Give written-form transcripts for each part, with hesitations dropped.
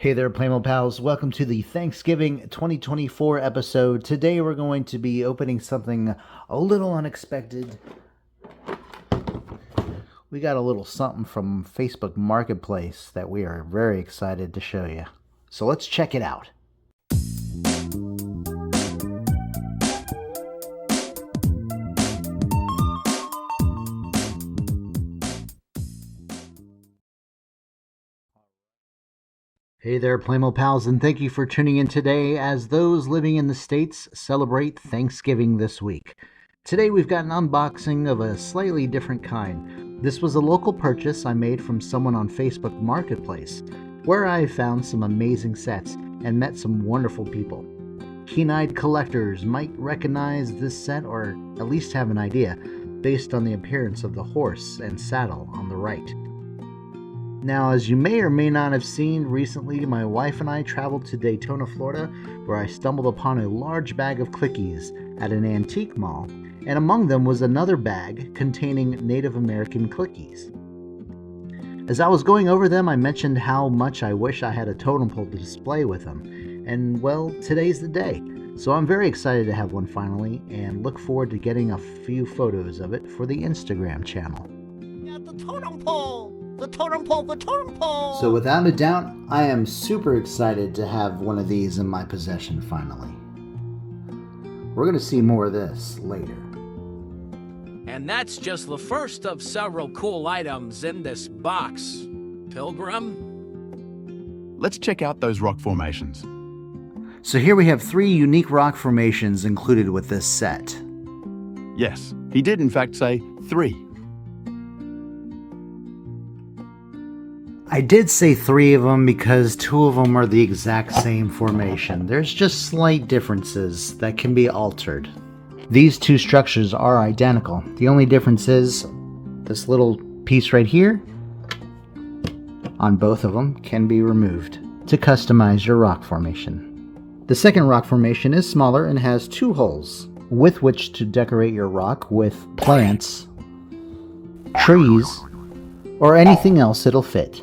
Hey there, Playmobil pals. Welcome to the Thanksgiving 2024 episode. Today we're going to be opening something a little unexpected. We got a little something from Facebook Marketplace that we are very excited to show you. So let's check it out. Hey there, Playmo pals, and thank you for tuning in today as those living in the States celebrate Thanksgiving this week. Today we've got an unboxing of a slightly different kind. This was a local purchase I made from someone on Facebook Marketplace, where I found some amazing sets and met some wonderful people. Keen-eyed collectors might recognize this set or at least have an idea based on the appearance of the horse and saddle on the right. Now, as you may or may not have seen, recently my wife and I traveled to Daytona, Florida, where I stumbled upon a large bag of clickies at an antique mall, and among them was another bag containing Native American clickies. As I was going over them, I mentioned how much I wish I had a totem pole to display with them, and well, today's the day. So I'm very excited to have one finally, and look forward to getting a few photos of it for the Instagram channel. Got the totem pole! The totem pole, the totem pole! So without a doubt, I am super excited to have one of these in my possession finally. We're going to see more of this later. And that's just the first of several cool items in this box. Pilgrim? Let's check out those rock formations. So here we have 3 unique rock formations included with this set. Yes, he did in fact say 3. I did say 3 of them because 2 of them are the exact same formation. There's just slight differences that can be altered. These 2 structures are identical. The only difference is this little piece right here on both of them can be removed to customize your rock formation. The second rock formation is smaller and has 2 holes with which to decorate your rock with plants, trees, or anything else it'll fit.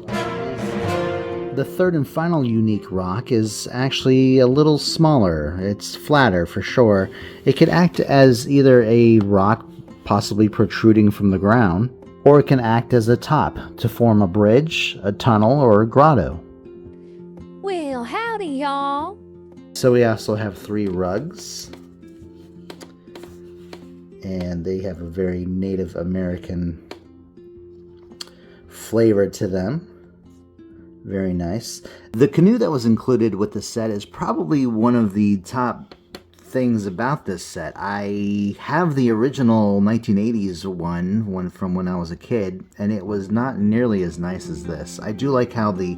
The third and final unique rock is actually a little smaller. It's flatter for sure. It could act as either a rock possibly protruding from the ground, or it can act as a top to form a bridge, a tunnel, or a grotto. Well, howdy, y'all. So we also have 3 rugs, and they have a very Native American flavor to them. Very nice. The canoe that was included with the set is probably one of the top things about this set. I have the original 1980s one from when I was a kid, and it was not nearly as nice as this. I do like how the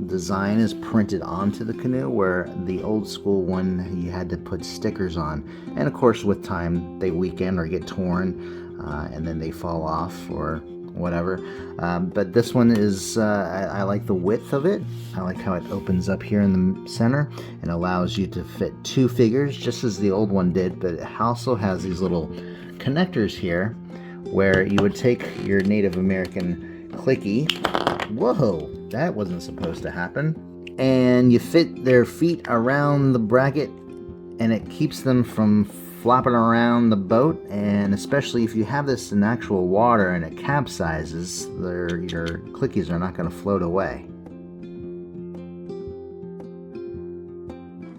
design is printed onto the canoe, where the old school one you had to put stickers on, and of course with time they weaken or get torn, and then they fall off or whatever. But this one is, I like the width of it. I like how it opens up here in the center and allows you to fit 2 figures, just as the old one did, but it also has these little connectors here where you would take your Native American clicky. Whoa, that wasn't supposed to happen. And you fit their feet around the bracket, and it keeps them from flopping around the boat, and especially if you have this in actual water and it capsizes, your clickies are not going to float away.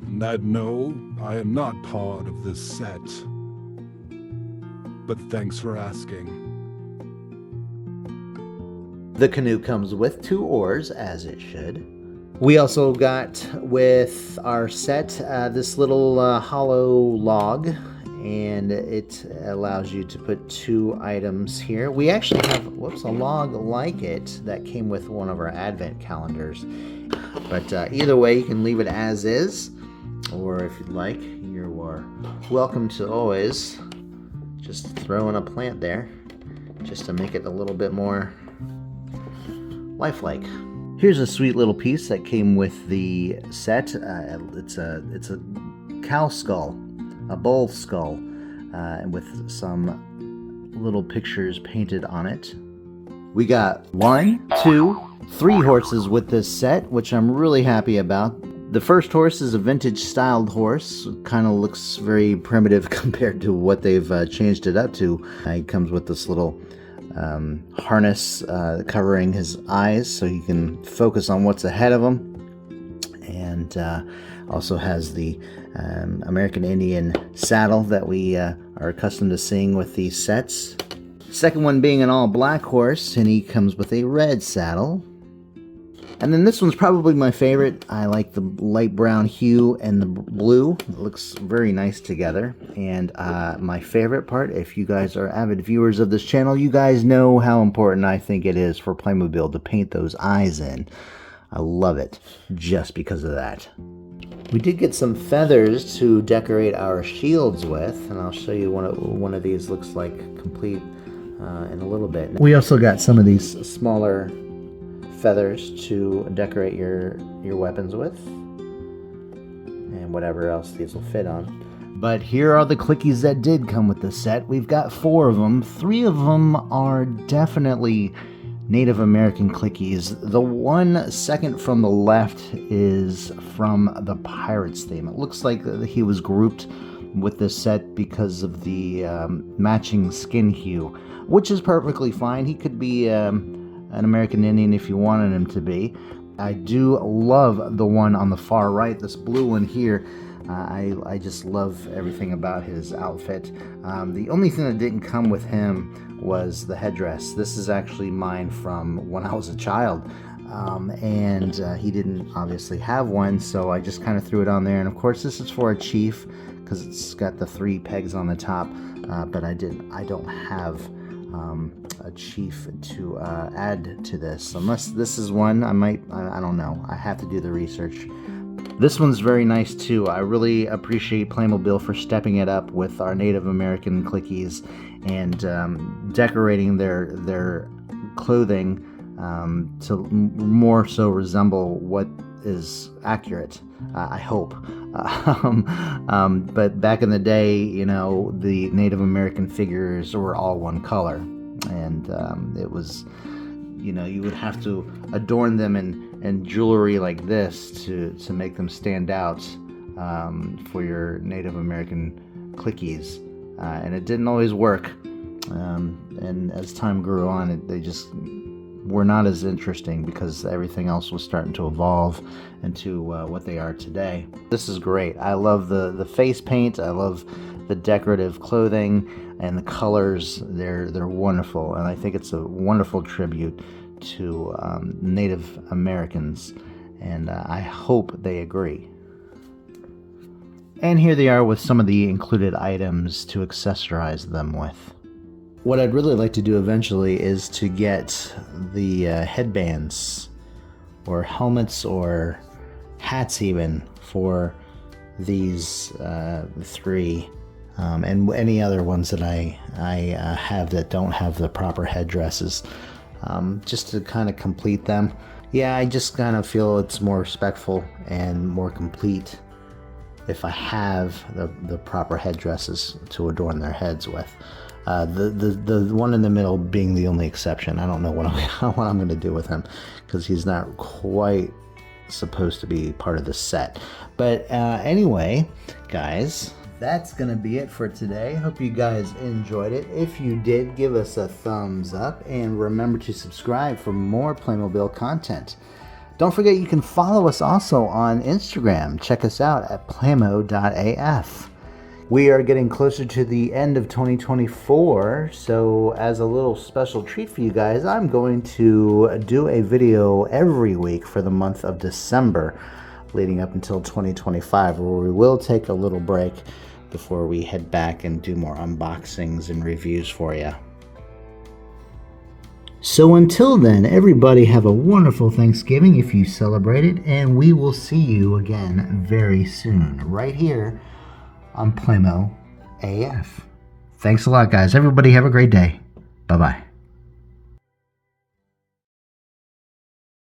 No, I am not part of this set. But thanks for asking. The canoe comes with 2 oars, as it should. We also got with our set this little hollow log, and it allows you to put 2 items here. We actually have, a log like it that came with one of our advent calendars. But either way, you can leave it as is, or if you'd like, you are welcome to always just throw in a plant there, just to make it a little bit more lifelike. Here's a sweet little piece that came with the set. It's a cow skull, a bull skull, with some little pictures painted on it. We got 1, 2, 3 horses with this set, which I'm really happy about. The first horse is a vintage styled horse. Kind of looks very primitive compared to what they've changed it up to. He comes with this little harness covering his eyes so he can focus on what's ahead of him. And also has the American Indian saddle that we are accustomed to seeing with these sets. Second one being an all black horse, and he comes with a red saddle. And then this one's probably my favorite. I like the light brown hue and the blue. It looks very nice together. And my favorite part, if you guys are avid viewers of this channel, you guys know how important I think it is for Playmobil to paint those eyes in. I love it just because of that. We did get some feathers to decorate our shields with, and I'll show you what one of these looks like complete in a little bit. We also got some of these smaller feathers to decorate your weapons with, and whatever else these will fit on. But here are the clickies that did come with the set. We've got 4 of them. 3 of them are definitely Native American clickies. The one second from the left is from the Pirates theme. It looks like he was grouped with this set because of the matching skin hue, which is perfectly fine. He could be an American Indian if you wanted him to be. I do love the one on the far right, this blue one here. I just love everything about his outfit. The only thing that didn't come with him was the headdress. This is actually mine from when I was a child, and he didn't obviously have one, so I just kind of threw it on there. And of course this is for a chief because it's got the 3 pegs on the top, but I don't have a chief to add to this, unless this is one. I don't know, I have to do the research. This one's very nice too. I really appreciate Playmobil for stepping it up with our Native American clickies and decorating their clothing to more so resemble what is accurate, I hope. But back in the day, you know, the Native American figures were all one color, and it was, you know, you would have to adorn them in jewelry like this to make them stand out for your Native American clickies, and it didn't always work. And as time grew on, they just were not as interesting because everything else was starting to evolve into what they are today. This is great. I love the face paint. I love the decorative clothing and the colors. They're wonderful, and I think it's a wonderful tribute to Native Americans, and I hope they agree. And here they are with some of the included items to accessorize them with. What I'd really like to do eventually is to get the headbands or helmets or hats even for these 3 and any other ones that I have that don't have the proper headdresses, just to kind of complete them. Yeah, I just kind of feel it's more respectful and more complete if I have the proper headdresses to adorn their heads with. The one in the middle being the only exception. I don't know what I'm going to do with him because he's not quite supposed to be part of the set. But anyway, guys, that's going to be it for today. Hope you guys enjoyed it. If you did, give us a thumbs up and remember to subscribe for more Playmobil content. Don't forget you can follow us also on Instagram. Check us out at playmo.af. We are getting closer to the end of 2024, so as a little special treat for you guys, I'm going to do a video every week for the month of December, leading up until 2025, where we will take a little break before we head back and do more unboxings and reviews for you. So until then, everybody have a wonderful Thanksgiving if you celebrate it, and we will see you again very soon, right here on Playmo AF. Thanks a lot, guys. Everybody have a great day. Bye-bye.